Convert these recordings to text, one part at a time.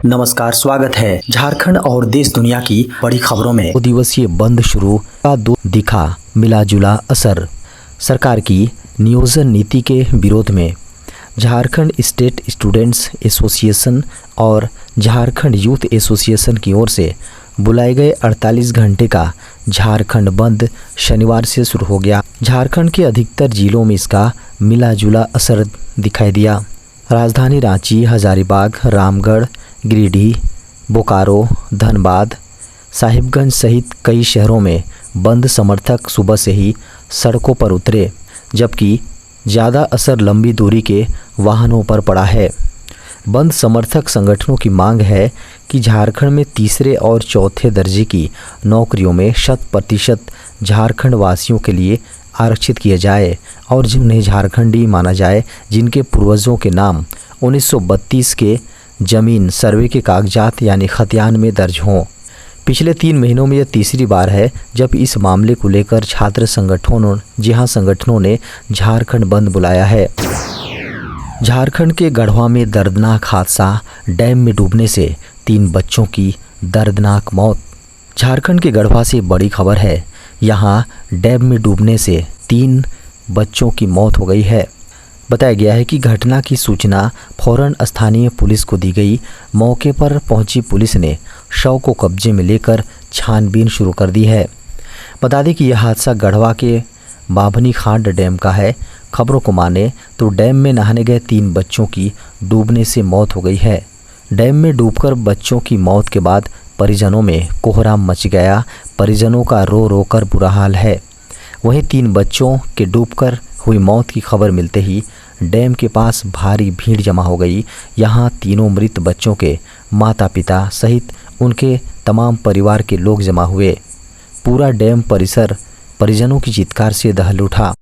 नमस्कार, स्वागत है। झारखंड और देश दुनिया की बड़ी खबरों में 2 दिवसीय बंद शुरू का दिखा मिला जुला असर। सरकार की नियोजन नीति के विरोध में झारखंड स्टेट स्टूडेंट्स एसोसिएशन और झारखंड यूथ एसोसिएशन की ओर से बुलाए गए 48 घंटे का झारखंड बंद शनिवार से शुरू हो गया। झारखंड के अधिकतर जिलों में इसका मिला जुला असर दिखाई दिया। राजधानी रांची, हजारीबाग, रामगढ़, गिरिडीह, बोकारो, धनबाद, साहिबगंज सहित कई शहरों में बंद समर्थक सुबह से ही सड़कों पर उतरे, जबकि ज़्यादा असर लंबी दूरी के वाहनों पर पड़ा है। बंद समर्थक संगठनों की मांग है कि झारखंड में तीसरे और चौथे दर्जे की नौकरियों में 100% झारखंड वासियों के लिए आरक्षित किया जाए और जिन्हें झारखंडी माना जाए, जिनके पूर्वजों के नाम 1932 के जमीन सर्वे के कागजात यानी खतियान में दर्ज हों। पिछले 3 महीनों में यह तीसरी बार है जब इस मामले को लेकर छात्र संगठनों ने झारखंड बंद बुलाया है। झारखंड के गढ़वा में दर्दनाक हादसा, डैम में डूबने से 3 बच्चों की दर्दनाक मौत। झारखंड के गढ़वा से बड़ी खबर है। यहाँ डैम में डूबने से 3 बच्चों की मौत हो गई है। बताया गया है कि घटना की सूचना फौरन स्थानीय पुलिस को दी गई। मौके पर पहुंची पुलिस ने शव को कब्जे में लेकर छानबीन शुरू कर दी है। बता दें कि यह हादसा गढ़वा के बाभनी खांड डैम का है। खबरों को माने तो डैम में नहाने गए 3 बच्चों की डूबने से मौत हो गई है। डैम में डूबकर बच्चों की मौत के बाद परिजनों में कोहराम मच गया। परिजनों का रो रो कर बुरा हाल है। वहीं 3 बच्चों के डूबकर हुई मौत की खबर मिलते ही डैम के पास भारी भीड़ जमा हो गई। यहाँ तीनों मृत बच्चों के माता पिता सहित उनके तमाम परिवार के लोग जमा हुए। पूरा डैम परिसर परिजनों की चित्कार से दहल उठा।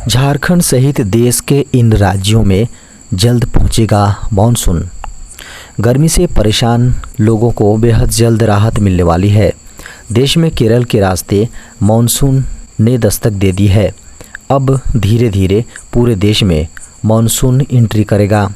झारखंड सहित देश के इन राज्यों में जल्द पहुंचेगा मानसून। गर्मी से परेशान लोगों को बेहद जल्द राहत मिलने वाली है। देश में केरल के रास्ते मानसून ने दस्तक दे दी है। अब धीरे धीरे पूरे देश में मानसून एंट्री करेगा।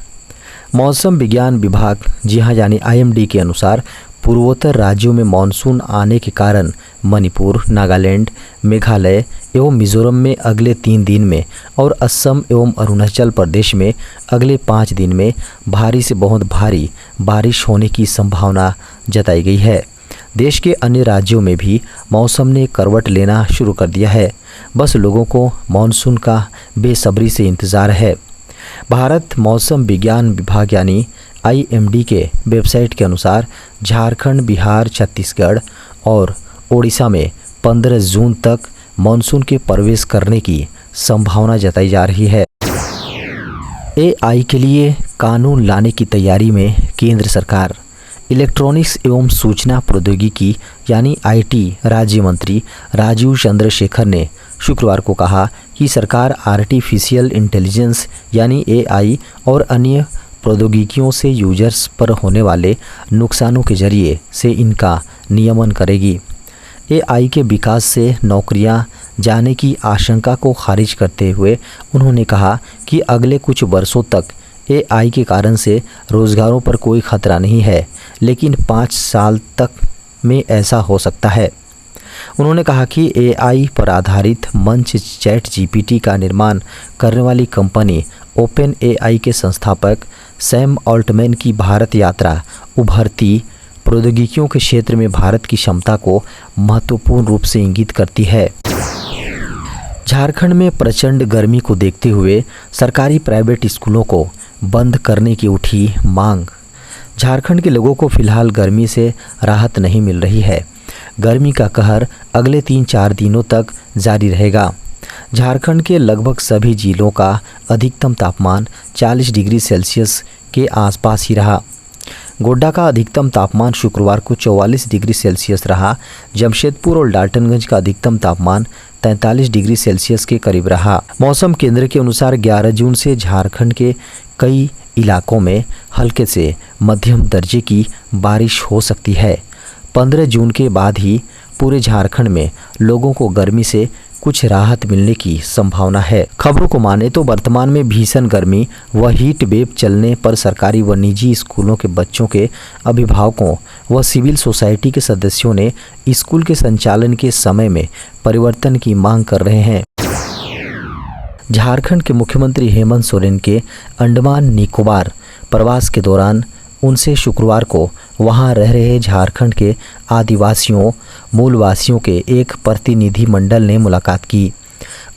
मौसम विज्ञान विभाग यानी IMD के अनुसार पूर्वोत्तर राज्यों में मानसून आने के कारण मणिपुर, नागालैंड, मेघालय एवं मिजोरम में अगले 3 दिन में और असम एवं अरुणाचल प्रदेश में अगले 5 दिन में भारी से बहुत भारी बारिश होने की संभावना जताई गई है। देश के अन्य राज्यों में भी मौसम ने करवट लेना शुरू कर दिया है। बस लोगों को मानसून का बेसब्री से इंतज़ार है। भारत मौसम विज्ञान विभाग यानी IMD के वेबसाइट के अनुसार झारखंड, बिहार, छत्तीसगढ़ और ओडिशा में 15 जून तक मानसून के प्रवेश करने की संभावना जताई जा रही है। AI के लिए कानून लाने की तैयारी में केंद्र सरकार। इलेक्ट्रॉनिक्स एवं सूचना प्रौद्योगिकी यानी IT राज्य मंत्री राजीव चंद्रशेखर ने शुक्रवार को कहा कि सरकार आर्टिफिशियल इंटेलिजेंस यानी AI और अन्य प्रौद्योगिकियों से यूजर्स पर होने वाले नुकसानों के जरिए से इनका नियमन करेगी। AI के विकास से नौकरियां जाने की आशंका को खारिज करते हुए उन्होंने कहा कि अगले कुछ वर्षों तक AI के कारण से रोज़गारों पर कोई खतरा नहीं है, लेकिन 5 साल तक में ऐसा हो सकता है। उन्होंने कहा कि AI पर आधारित मंच ChatGPT का निर्माण करने वाली कंपनी OpenAI के संस्थापक सैम ऑल्टमैन की भारत यात्रा उभरती प्रौद्योगिकियों के क्षेत्र में भारत की क्षमता को महत्वपूर्ण रूप से इंगित करती है। झारखंड में प्रचंड गर्मी को देखते हुए सरकारी प्राइवेट स्कूलों को बंद करने की उठी मांग। झारखंड के लोगों को फिलहाल गर्मी से राहत नहीं मिल रही है। गर्मी का कहर अगले 3-4 दिनों तक जारी रहेगा। झारखंड के लगभग सभी जिलों का अधिकतम तापमान 40 डिग्री सेल्सियस के आसपास ही रहा। गोड्डा का अधिकतम तापमान शुक्रवार को 44 डिग्री सेल्सियस रहा। जमशेदपुर और डाल्टनगंज का अधिकतम तापमान 43 डिग्री सेल्सियस के करीब रहा। मौसम केंद्र के अनुसार 11 जून से झारखंड के कई इलाकों में हल्के से मध्यम दर्जे की बारिश हो सकती है। 15 जून के बाद ही पूरे झारखंड में लोगों को गर्मी से कुछ राहत मिलने की संभावना है। खबरों को माने तो वर्तमान में भीषण गर्मी व हीट वेव चलने पर सरकारी व निजी स्कूलों के बच्चों के अभिभावकों व सिविल सोसाइटी के सदस्यों ने स्कूल के संचालन के समय में परिवर्तन की मांग कर रहे हैं। झारखंड के मुख्यमंत्री हेमंत सोरेन के अंडमान निकोबार प्रवास के दौरान उनसे शुक्रवार को वहां रह रहे झारखंड के आदिवासियों मूलवासियों के एक प्रतिनिधि मंडल ने मुलाकात की।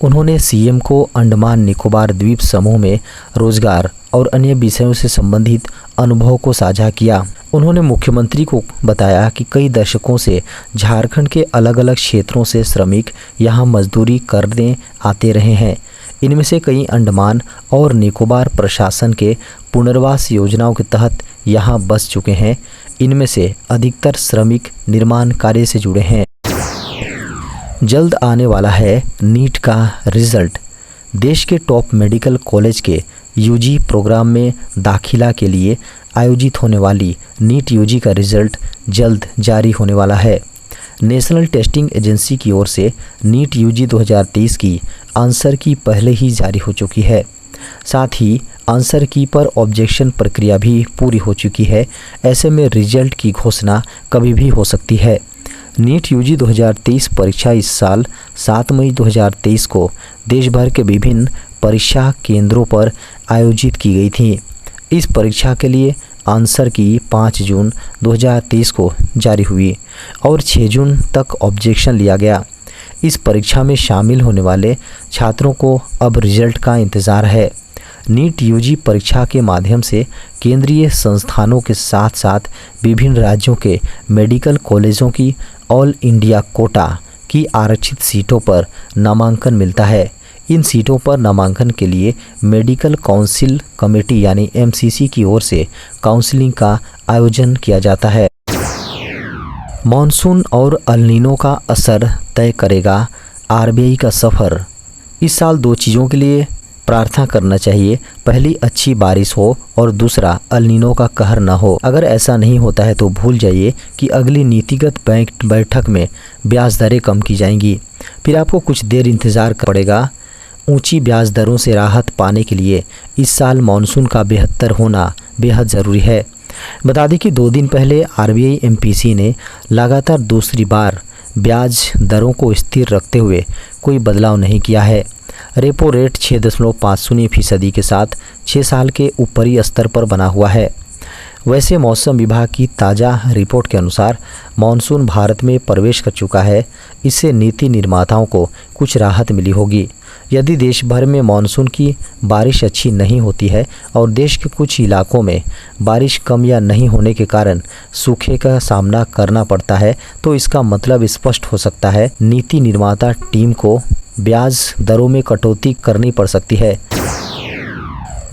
उन्होंने सीएम को अंडमान निकोबार द्वीप समूह में रोजगार और अन्य विषयों से संबंधित अनुभव को साझा किया। उन्होंने मुख्यमंत्री को बताया कि कई दशकों से झारखंड के अलग अलग क्षेत्रों से श्रमिक यहां मजदूरी करने आते रहे हैं। इनमें से कई अंडमान और निकोबार प्रशासन के पुनर्वास योजनाओं के तहत यहां बस चुके हैं। इनमें से अधिकतर श्रमिक निर्माण कार्य से जुड़े हैं। जल्द आने वाला है नीट का रिजल्ट। देश के टॉप मेडिकल कॉलेज के यूजी प्रोग्राम में दाखिला के लिए आयोजित होने वाली नीट यूजी का रिजल्ट जल्द जारी होने वाला है। नेशनल टेस्टिंग एजेंसी की ओर से नीट यूजी 2023 की आंसर की पहले ही जारी हो चुकी है। साथ ही आंसर की पर ऑब्जेक्शन प्रक्रिया भी पूरी हो चुकी है। ऐसे में रिजल्ट की घोषणा कभी भी हो सकती है। नीट यूजी 2023 परीक्षा इस साल 7 मई 2023 को देश भर के विभिन्न परीक्षा केंद्रों पर आयोजित की गई थी। इस परीक्षा के लिए आंसर की 5 जून 2023 को जारी हुई और 6 जून तक ऑब्जेक्शन लिया गया। इस परीक्षा में शामिल होने वाले छात्रों को अब रिजल्ट का इंतज़ार है। नीट यूजी परीक्षा के माध्यम से केंद्रीय संस्थानों के साथ साथ विभिन्न राज्यों के मेडिकल कॉलेजों की ऑल इंडिया कोटा की आरक्षित सीटों पर नामांकन मिलता है। इन सीटों पर नामांकन के लिए मेडिकल काउंसिल कमेटी यानी एमसीसी की ओर से काउंसलिंग का आयोजन किया जाता है। मॉनसून और अल नीनो का असर तय करेगा आरबीआई का सफ़र। इस साल 2 चीज़ों के लिए प्रार्थना करना चाहिए। पहली, अच्छी बारिश हो और दूसरा, अल नीनो का कहर न हो। अगर ऐसा नहीं होता है तो भूल जाइए कि अगली नीतिगत बैंक बैठक में ब्याज दरें कम की जाएंगी। फिर आपको कुछ देर इंतज़ार करना पड़ेगा। ऊंची ब्याज दरों से राहत पाने के लिए इस साल मानसून का बेहतर होना बेहद ज़रूरी है। बता दें कि 2 दिन पहले आरबीआई एमपीसी ने लगातार दूसरी बार ब्याज दरों को स्थिर रखते हुए कोई बदलाव नहीं किया है। रेपो रेट 6.50% के साथ 6 साल के ऊपरी स्तर पर बना हुआ है। वैसे मौसम विभाग की ताज़ा रिपोर्ट के अनुसार मानसून भारत में प्रवेश कर चुका है। इससे नीति निर्माताओं को कुछ राहत मिली होगी। यदि देश भर में मानसून की बारिश अच्छी नहीं होती है और देश के कुछ इलाकों में बारिश कम या नहीं होने के कारण सूखे का सामना करना पड़ता है, तो इसका मतलब स्पष्ट हो सकता है नीति निर्माता टीम को ब्याज दरों में कटौती करनी पड़ सकती है।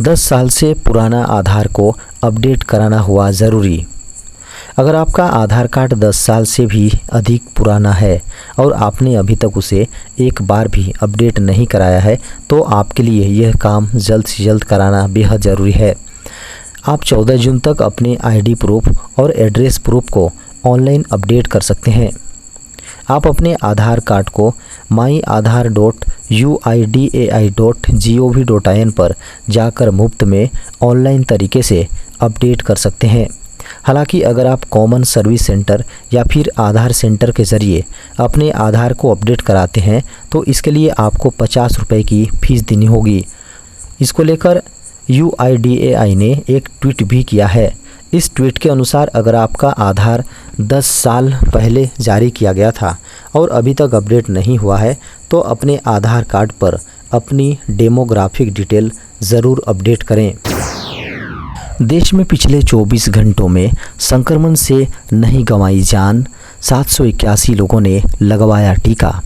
10 साल से पुराना आधार को अपडेट कराना हुआ ज़रूरी। अगर आपका आधार कार्ड 10 साल से भी अधिक पुराना है और आपने अभी तक उसे एक बार भी अपडेट नहीं कराया है, तो आपके लिए यह काम जल्द से जल्द कराना बेहद ज़रूरी है। आप 14 जून तक अपने आईडी प्रूफ और एड्रेस प्रूफ को ऑनलाइन अपडेट कर सकते हैं। आप अपने आधार कार्ड को myAadhar.uidai.gov.in पर जाकर मुफ्त में ऑनलाइन तरीके से अपडेट कर सकते हैं। हालांकि अगर आप कॉमन सर्विस सेंटर या फिर आधार सेंटर के ज़रिए अपने आधार को अपडेट कराते हैं तो इसके लिए आपको 50 रुपये की फ़ीस देनी होगी। इसको लेकर UIDAI ने एक ट्वीट भी किया है। इस ट्वीट के अनुसार अगर आपका आधार 10 साल पहले जारी किया गया था और अभी तक अपडेट नहीं हुआ है तो अपने आधार कार्ड पर अपनी डेमोग्राफिक डिटेल ज़रूर अपडेट करें। देश में पिछले 24 घंटों में संक्रमण से नहीं गंवाई जान, 781 लोगों ने लगवाया टीका।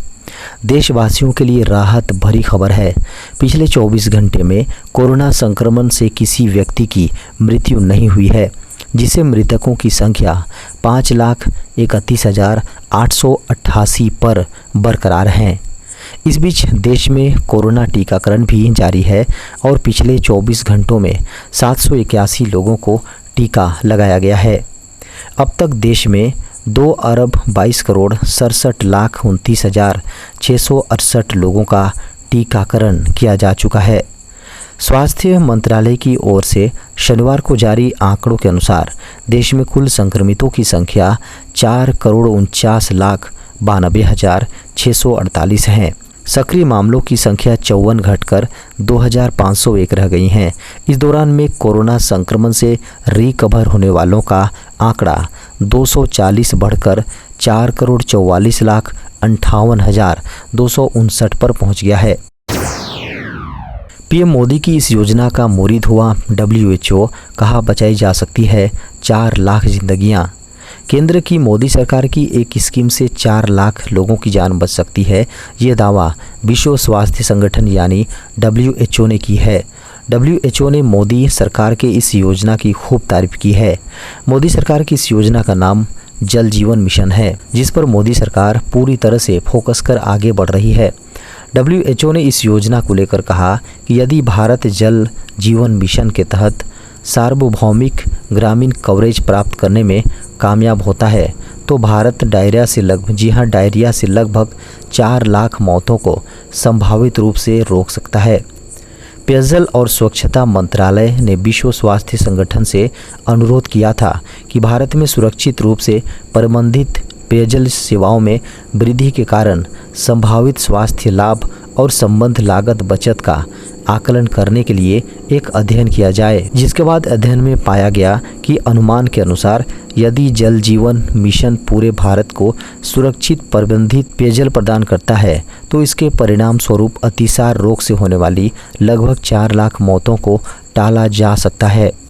देशवासियों के लिए राहत भरी खबर है। पिछले 24 घंटे में कोरोना संक्रमण से किसी व्यक्ति की मृत्यु नहीं हुई है, जिससे मृतकों की संख्या 5,31,888 पर बरकरार है। इस बीच देश में कोरोना टीकाकरण भी जारी है और पिछले 24 घंटों में 781 लोगों को टीका लगाया गया है। अब तक देश में 2 अरब 22 करोड़ 67,29,668 लोगों का टीकाकरण किया जा चुका है। स्वास्थ्य मंत्रालय की ओर से शनिवार को जारी आंकड़ों के अनुसार देश में कुल संक्रमितों की संख्या 4,49,92,648 है। सक्रिय मामलों की संख्या 54 घटकर 2,501 रह गई हैं। इस दौरान में कोरोना संक्रमण से रिकवर होने वालों का आंकड़ा 240 बढ़कर 4,44,58,259 पर पहुंच गया है। पीएम मोदी की इस योजना का मुरीद हुआ WHO, कहा बचाई जा सकती है 4 लाख जिंदगियां। केंद्र की मोदी सरकार की एक स्कीम से 4 लाख लोगों की जान बच सकती है। ये दावा विश्व स्वास्थ्य संगठन यानी WHO ने की है। WHO ने मोदी सरकार के इस योजना की खूब तारीफ की है। मोदी सरकार की इस योजना का नाम जल जीवन मिशन है, जिस पर मोदी सरकार पूरी तरह से फोकस कर आगे बढ़ रही है। WHO ने इस योजना को लेकर कहा कि यदि भारत जल जीवन मिशन के तहत सार्वभौमिक ग्रामीण कवरेज प्राप्त करने में कामयाब होता है तो भारत डायरिया से लगभग 4 लाख मौतों को संभावित रूप से रोक सकता है। पेयजल और स्वच्छता मंत्रालय ने विश्व स्वास्थ्य संगठन से अनुरोध किया था कि भारत में सुरक्षित रूप से प्रबंधित पेयजल सेवाओं में वृद्धि के कारण संभावित स्वास्थ्य लाभ और संबंध लागत बचत का आकलन करने के लिए एक अध्ययन किया जाए, जिसके बाद अध्ययन में पाया गया कि अनुमान के अनुसार यदि जल जीवन मिशन पूरे भारत को सुरक्षित प्रबंधित पेयजल प्रदान करता है तो इसके परिणाम स्वरूप अतिसार रोग से होने वाली लगभग 4 लाख मौतों को टाला जा सकता है।